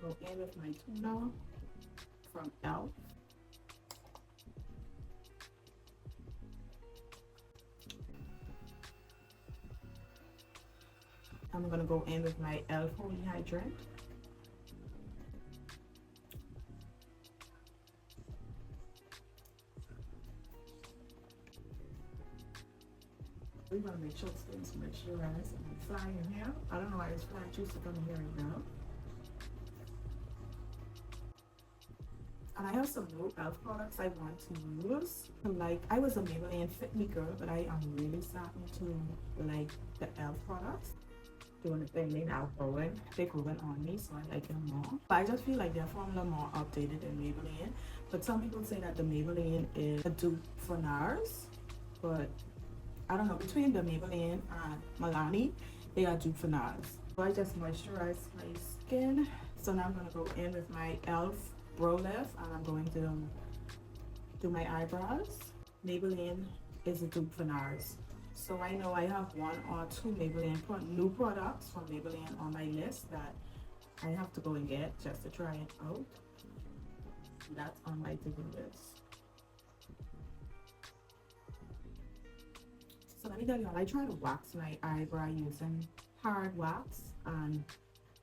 go in with my toner from e.l.f. I'm gonna go in with my e.l.f. Holy Hydrant. We want to make sure it's getting some moisturize and flying in here. I don't know why it's flying juice to come here right now. And I have some new e.l.f. products I want to use. Like, I was a Maybelline Fit Me girl, but I am really starting to like the e.l.f. products. Doing the thing, they now growing. They're growing on me, so I like them more. But I just feel like their formula more updated than Maybelline. But some people say that the Maybelline is a dupe for NARS. But I don't know, between the Maybelline and Milani, they are dupe for NARS. So I just moisturize my skin. So now I'm going to go in with my e.l.f. Brow Lift, and I'm going to do my eyebrows. Maybelline is a dupe for NARS. So I know I have one or two Maybelline new products from Maybelline on my list that I have to go and get just to try it out. That's on my to-do list. So let me tell you, I try to wax my eyebrow using hard wax, and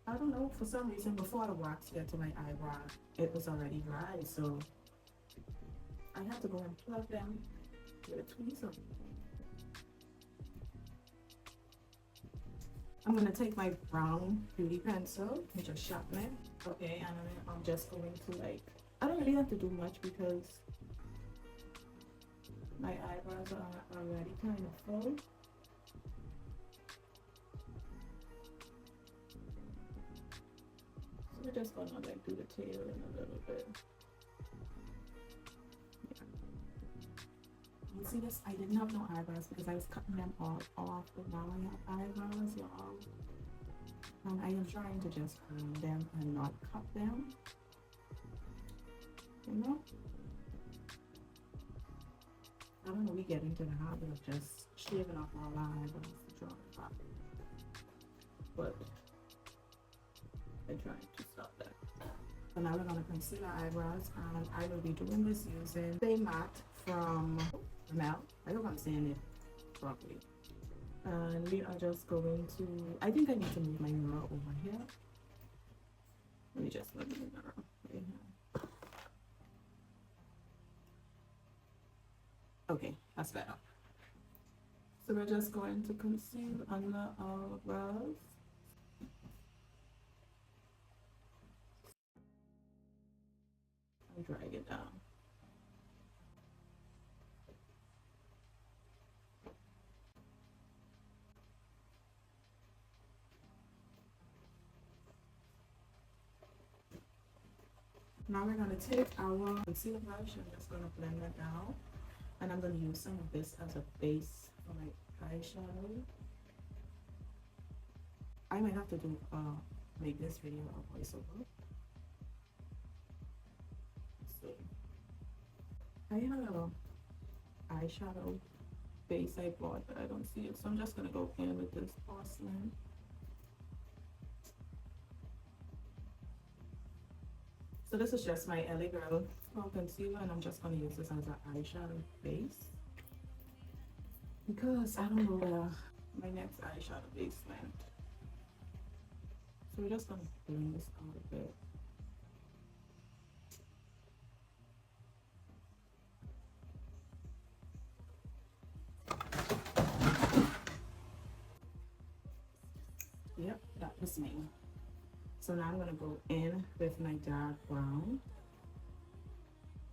I don't know, for some reason before the wax get to my eyebrow, it was already dry, so I had to go and plug them with a tweezer. I'm gonna take my brown beauty pencil and just sharpen it. Okay, and then I'm just going to I don't really have to do much because my eyebrows are already kind of full. So we're just gonna do the tail in a little bit. Yeah. You see this? I didn't have no eyebrows because I was cutting them all off, but now I have eyebrows, y'all. And I am trying to just groom them and not cut them. You know? I don't know, we get into the habit of just shaving off all our eyebrows to draw it back. But I'm trying to stop that. So now we're going to conceal our eyebrows, and I will be doing this using Stay Matte from e.l.f. I hope I'm saying it properly. And we are just going to, I think I need to move my mirror over here. Let me just move the mirror right here. Okay, that's better. So we're just going to conceal under our brows. And drag it down. Now we're going to take our concealer brush. I'm just going to blend that down. And I'm going to use some of this as a base for my eyeshadow. I might have to do make this video a voiceover. So I have an eyeshadow base I bought, but I don't see it. So I'm just going to go in with this porcelain. So this is just my LA Girl concealer, and I'm just going to use this as an eyeshadow base because I don't know where my next eyeshadow base went. So we're just going to blend this out a bit. Yep, that was me. So now I'm going to go in with my dark brown.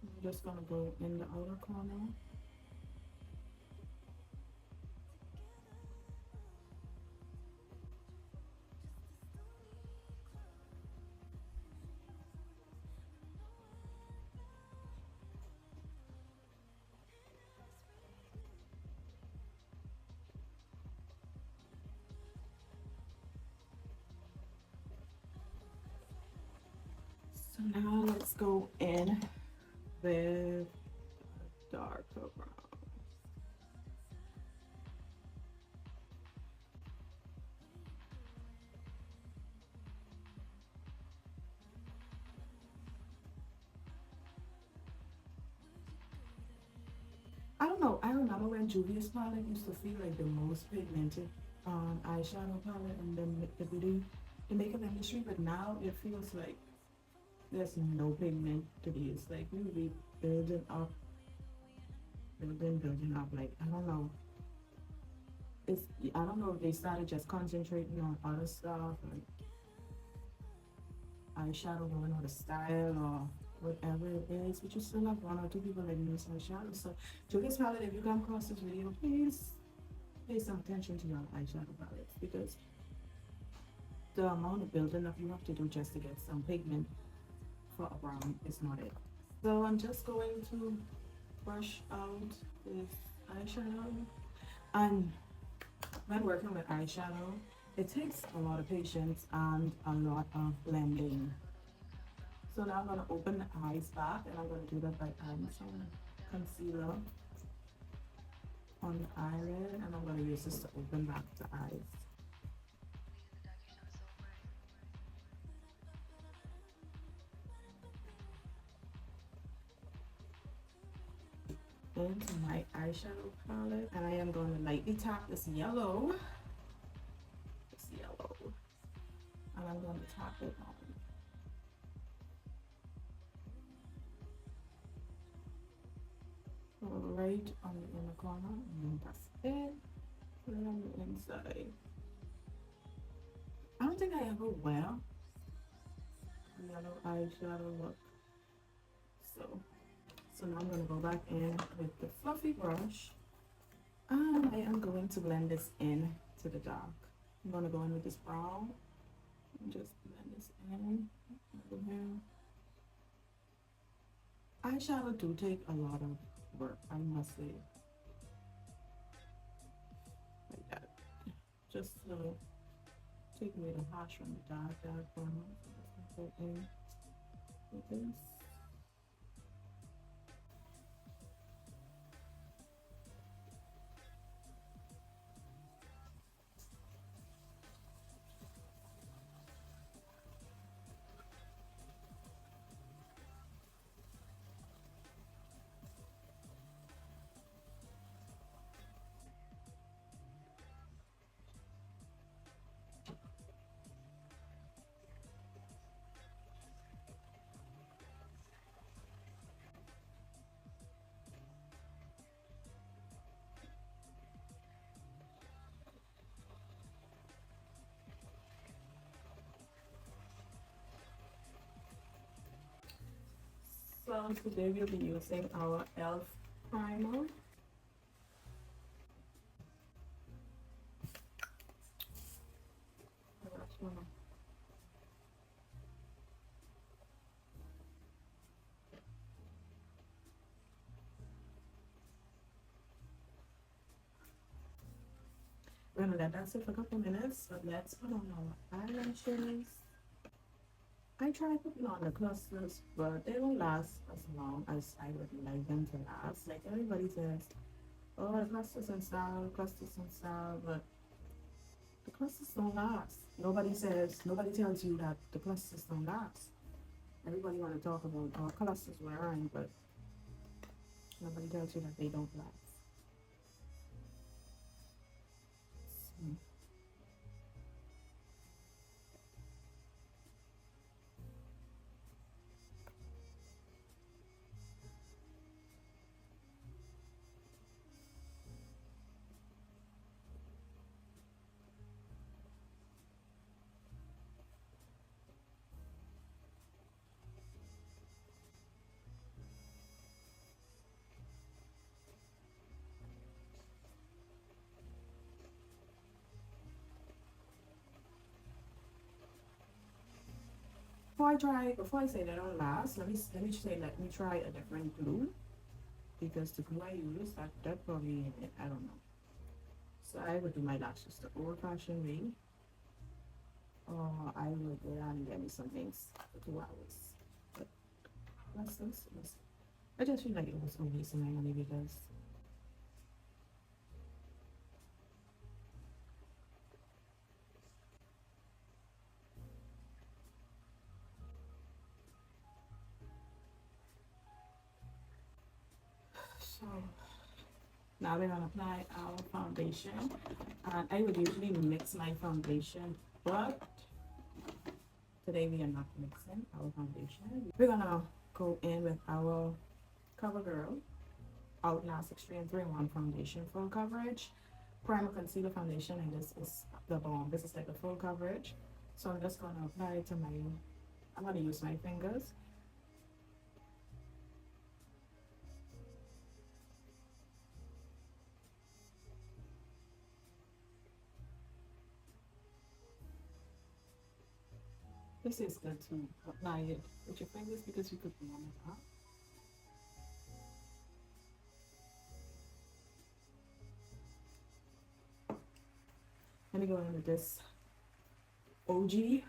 I'm just going to go in the outer corner. So now let's go in with darker brown. know. I remember when Juvia's palette used to feel like the most pigmented eyeshadow palette in the beauty, the makeup industry, but now it feels like there's no pigment to be. It's like you be building up, building up. Like I don't know. It's I don't know if they started just concentrating on other stuff, like eyeshadow going on the style or whatever it is, but you still have one or two people that use eyeshadow. So Julia's palette, if you come across this video, please pay some attention to your eyeshadow palettes because the amount of building up you have to do just to get some pigment for a brown is not it. So I'm just going to brush out this eyeshadow. And when working with eyeshadow, it takes a lot of patience and a lot of blending. So now I'm going to open the eyes back and I'm going to do that by adding some concealer on the eyelid and I'm going to use this to open back the eyes. Into my eyeshadow palette and I am going to lightly tap this yellow, and I'm going to tap it on right on the inner corner and then that's it. Put it on the inside. I don't think I ever wear yellow eyeshadow look. So now I'm going to go back in with the fluffy brush and I am going to blend this in to the dark. I'm going to go in with this brown and just blend this in over here. Eyeshadow do take a lot of work, I must say. Like that. Just to take away the harsh from the dark one. So just go in with this. So today we'll be using our e.l.f. primer. We're gonna let that sit for a couple minutes, but let's put on our eyelashes. I tried putting on the clusters, but they don't last as long as I would like them to last. Like everybody says, oh, the clusters and style, but the clusters don't last. Nobody tells you that the clusters don't last. Everybody want to talk about our clusters wearing, but nobody tells you that they don't last. So, before I say they don't last, let me try a different glue because the glue I use that probably I don't know. So I would do my lashes the old-fashioned way, or I would go down and get me some things for 2 hours. But let's I just feel like it was wasting my money because so Now we're gonna apply our foundation. And I would usually mix my foundation, but today we are not mixing our foundation. We're gonna go in with our CoverGirl Outlast Extreme 3-in-1 foundation full coverage, primer, concealer, foundation, and this is the bomb. This is like a full coverage. So I'm just gonna apply it to my, I'm gonna use my fingers. This is good to apply it with your fingers because you could warm it up. Let me go in with this OG.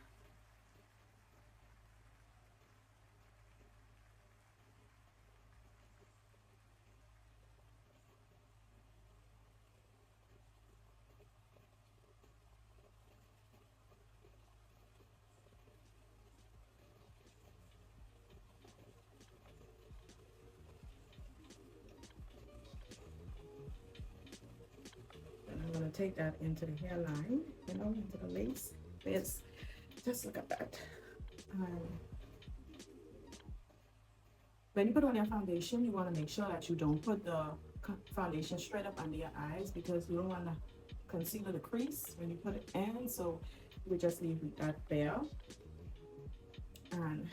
I'm gonna take that into the hairline, you know, into the lace. It's just look at that. When you put on your foundation, you want to make sure that you don't put the foundation straight up under your eyes because you don't want to conceal the crease when you put it in. So we just leave that there. And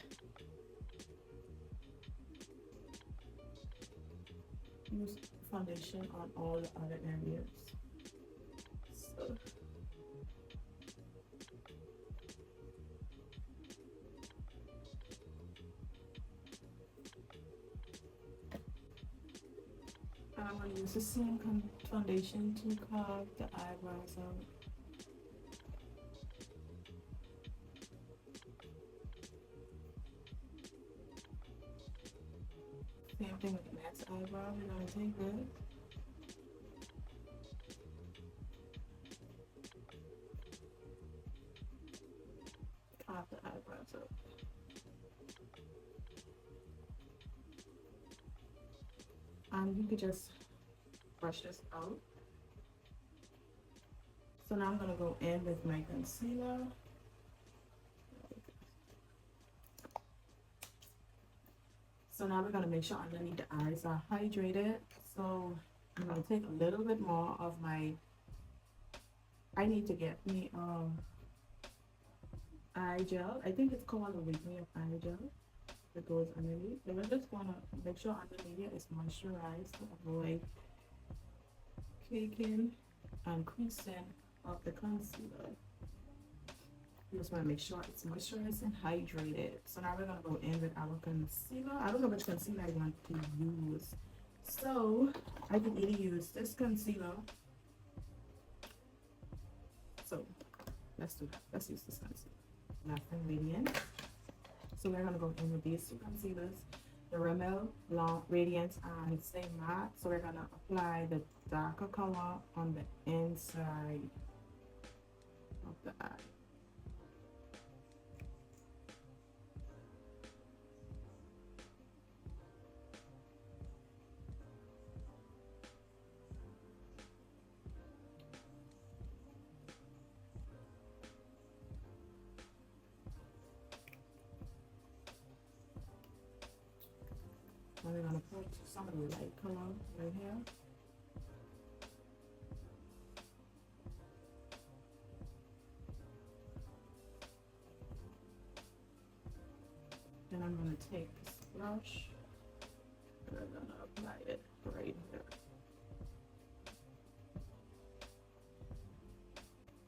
use foundation on all the other areas. So I'm going to use the same foundation to carve the eyebrows out. Same thing with the next eyebrow. We're going to take this. Carve the eyebrows out. And you could just brush this out. So now I'm going to go in with my concealer. So now we're going to make sure underneath the eyes are hydrated. So I'm going to take a little bit more of my, I need to get me eye gel. I think it's called a Wake Me Up eye gel that goes underneath. So we're just going to make sure underneath is moisturized to avoid caking and creasing of the concealer. You just want to make sure it's moisturized and hydrated. So now we're going to go in with our concealer. I don't know which concealer I want to use. So I can either use this concealer. So let's do that. Let's use this concealer. Lasting Radiance. So we're going to go in with these two concealers. The Rimmel Long Radiance and Stay Matte. So we're going to apply the darker color on the inside of the eye. Now we're going to put some of the light color right here. Then I'm going to take this brush and I'm going to apply it right here.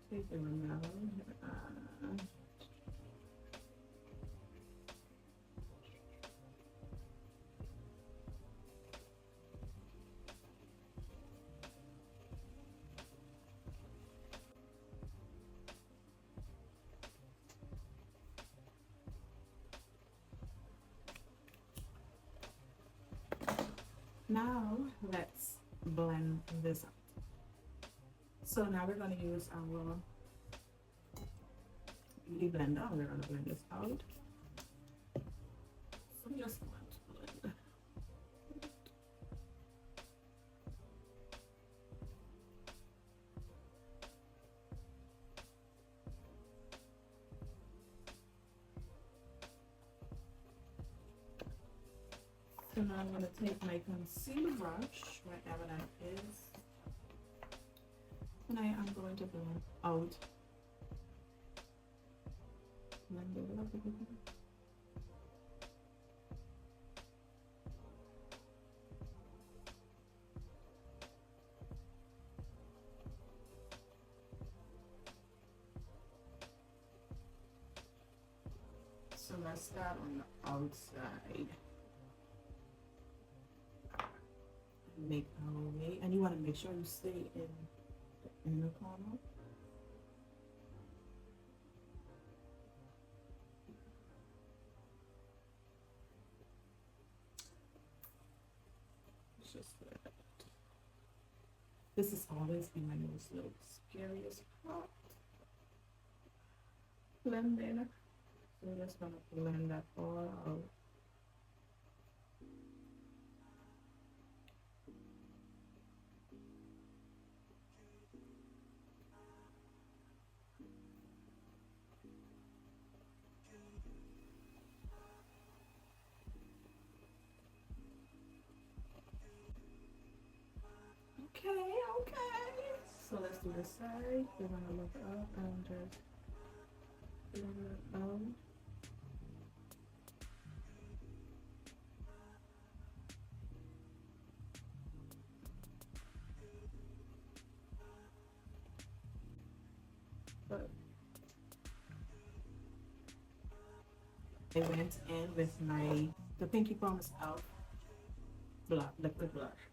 Take the Rimmel Now let's blend this out. So now we're going to use our beauty blender. We're going to blend this out. So we just want to blend. So now I'm going to take my concealer brush, wherever that is, and I am going to blend out. Blend it out. So let's start on the outside. Make our way, and you want to make sure you stay in the inner corner. It's just like that. This has always been my most little scariest part. Blending. So we're just gonna blend that all out. Okay. So let's do this side. We're gonna look up and just blend it out. But I went in with the Pinky Promise e.l.f. liquid blush.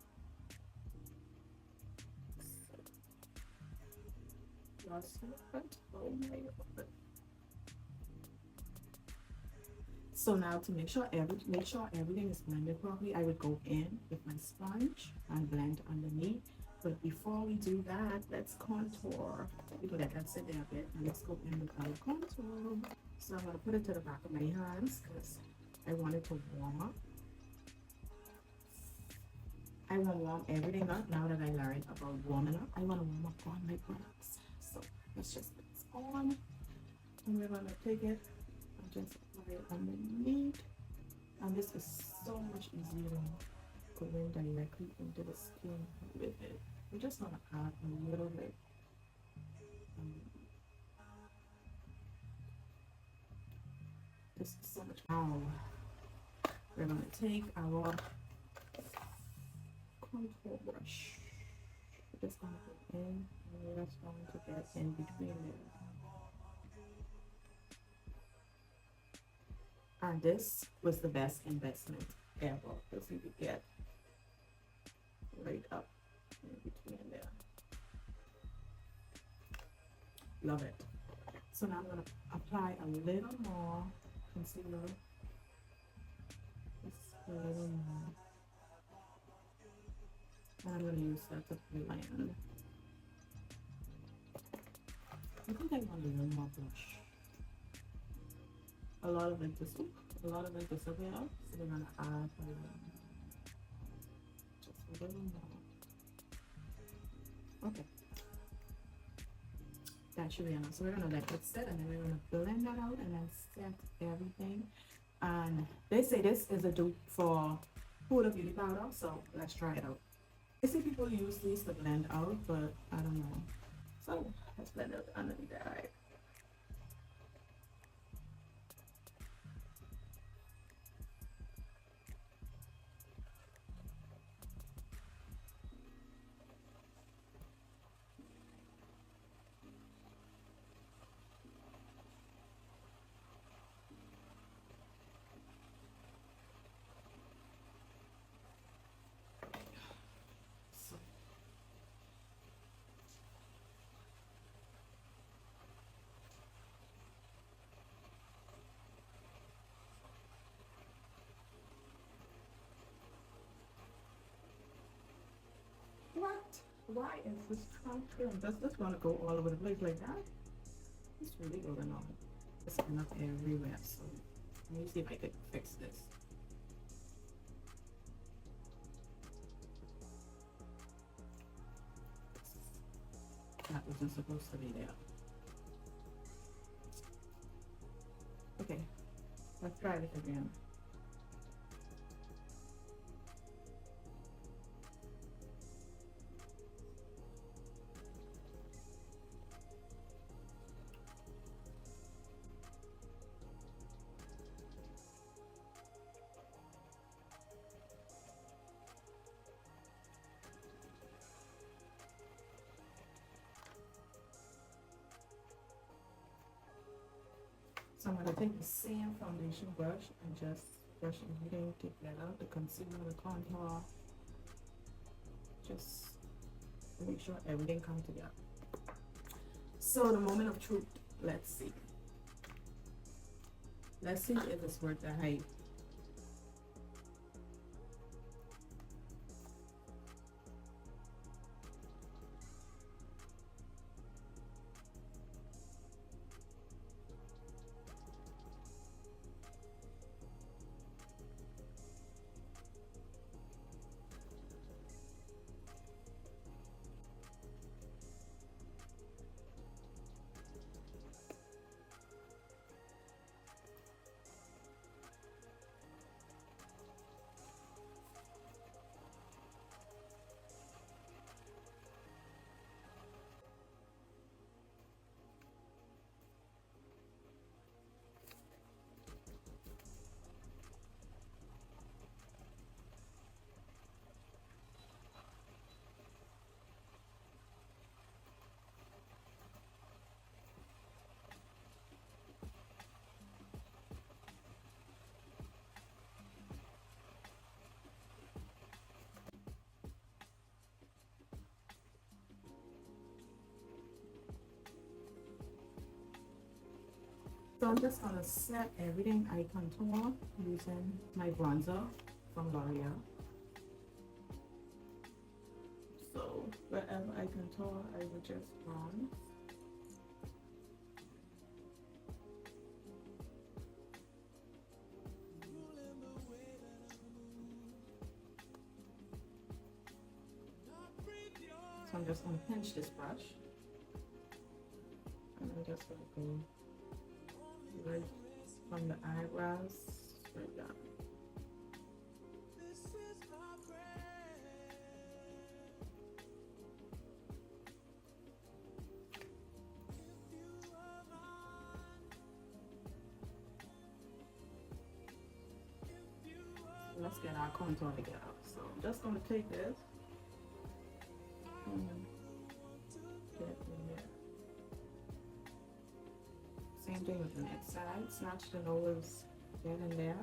So now to make sure everything is blended properly, I would go in with my sponge and blend underneath. But before we do that, let's contour. We can let that sit there a bit, and let's go in with our contour. So I'm gonna put it to the back of my hands because I want it to warm up. I want to warm everything up now that I learned about warming up. I want to warm up on my products. So let's just put this on. And we're gonna take it and just apply it underneath. And this is so much easier than going directly into the skin with it. I'm just gonna add a little bit. This is so much. Now we're gonna take our contour brush. We're just gonna go in and we're just going to get in between there. And this was the best investment ever because you could get right up in between there. Love it. So now I'm going to apply a little more concealer. Just a little more. And I'm going to use that to blend. I think I want a little more blush. A lot of it disappeared, so we're going to add just a little more. Okay. That should be enough. So we're gonna let it sit and then we're gonna blend that out and then set everything. And they say this is a dupe for Huda Beauty powder, so let's try it out. I see people use these to blend out, but I don't know. So let's blend it underneath the eye. What? Why is this transparent? Does this want to go all over the place like that? It's really going on. It's enough everywhere, so let me see if I can fix this. That wasn't supposed to be there. Okay, let's try this again. So I'm going to take the same foundation brush and just brush everything together, the concealer, the contour, just make sure everything comes together. So the moment of truth, let's see. Let's see if it's worth the hype. So I'm just gonna set everything I contour using my bronzer from L'Oreal. So wherever I contour, I will just bronze. So I'm just gonna pinch this brush, and I'm just gonna go right from the eyebrows straight down. Let's get our contour together. So I'm just gonna take this and get in there. Same thing with the next side. Snatch the nose, get in there.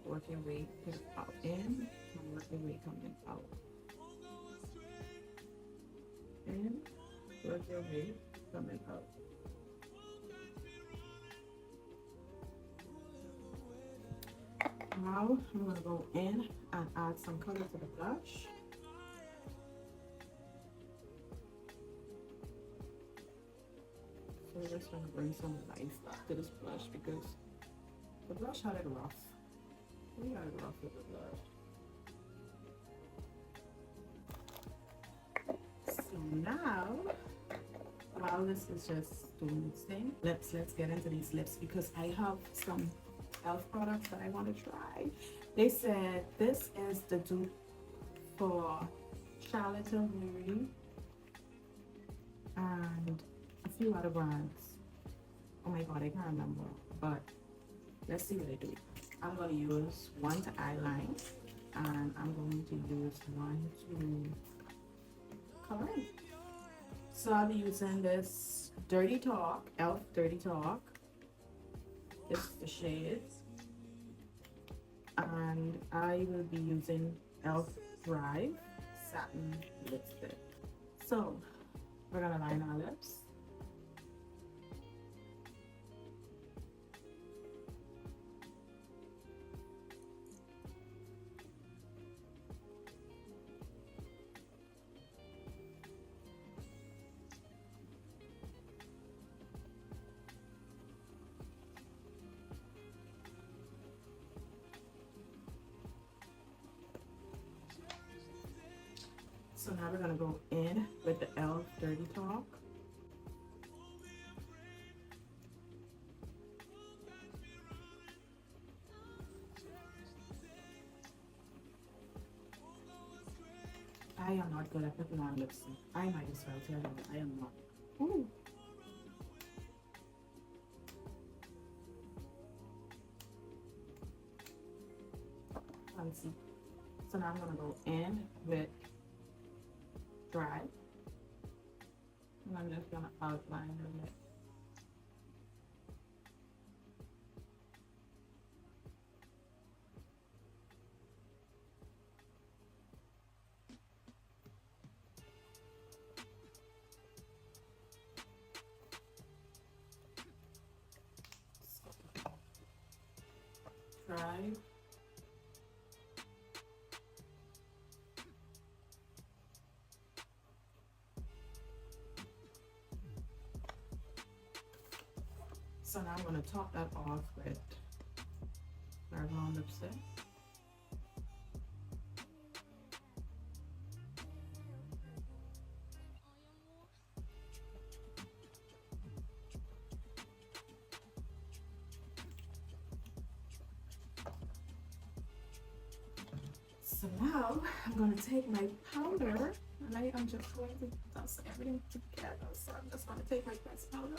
Work your way out in, and work your way coming out. In, work your way coming out. Now I'm gonna go in and add some color to the blush. So we're just gonna bring some life to this blush because the blush had it rough. We had it rough with the blush. So now, while this is just doing its thing, let's get into these lips because I have some e.l.f. products that I want to try. They said this is the dupe for Charlotte Tilbury and a few other brands. Oh my god, I can't remember, but let's see what I do. I'm going to use one to eyeline and I'm going to use one to color in. So I'll be using this Dirty Talk, e.l.f. Dirty Talk. This is the shade. And I will be using e.l.f. Dry Satin Lipstick. So we're gonna line our lips. So now we're gonna go in with the e.l.f. Dirty Talk. I am not good at putting on lipstick. I might as well tell you that I am not. Ooh. Fancy. So now I'm gonna go in with Dry. And I'm just gonna outline the lip. subscribe. So now I'm going to top that off with Satin Lipstick. So now I'm going to take my powder and I am just going to dust everything together. So I'm just going to take my pressed powder.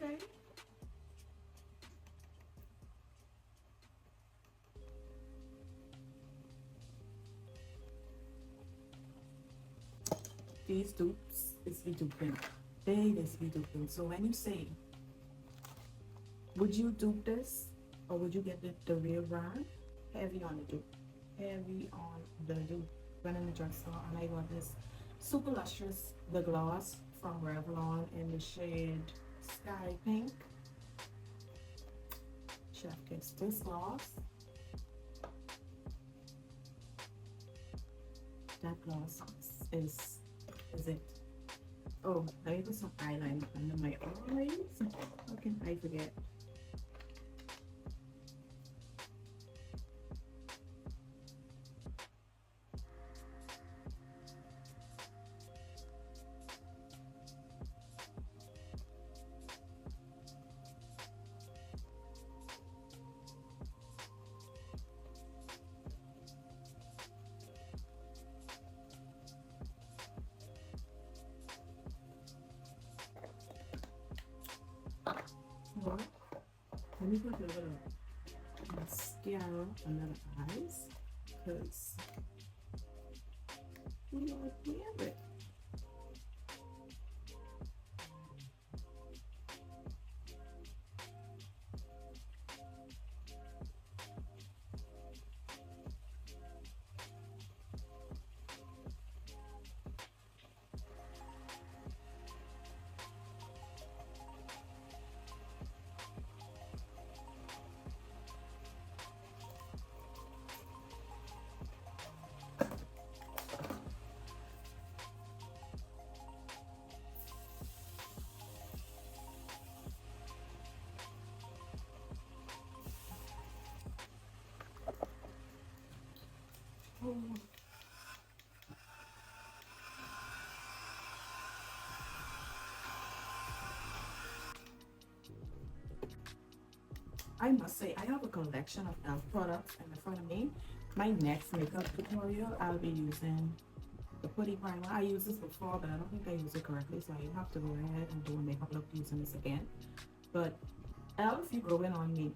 Okay. These dupes is be duping. They is be duping. So when you say, would you dupe this or would you get the real brand? Heavy on the dupe. Heavy on the dupe. Went in the drugstore and I got this super lustrous the gloss from Revlon in the shade Sky Pink. Chef gets this gloss. That gloss is it. Oh, let me put some eyeliner under my eyes. How can I forget? What? Let me put a little mascara under the eyes because we don't have it. Oh. I must say, I have a collection of e.l.f. products in front of me. My next makeup tutorial, I'll be using the putty primer. I used this before, but I don't think I used it correctly, so I have to go ahead and do a makeup look using this again. But e.l.f., you go in on me.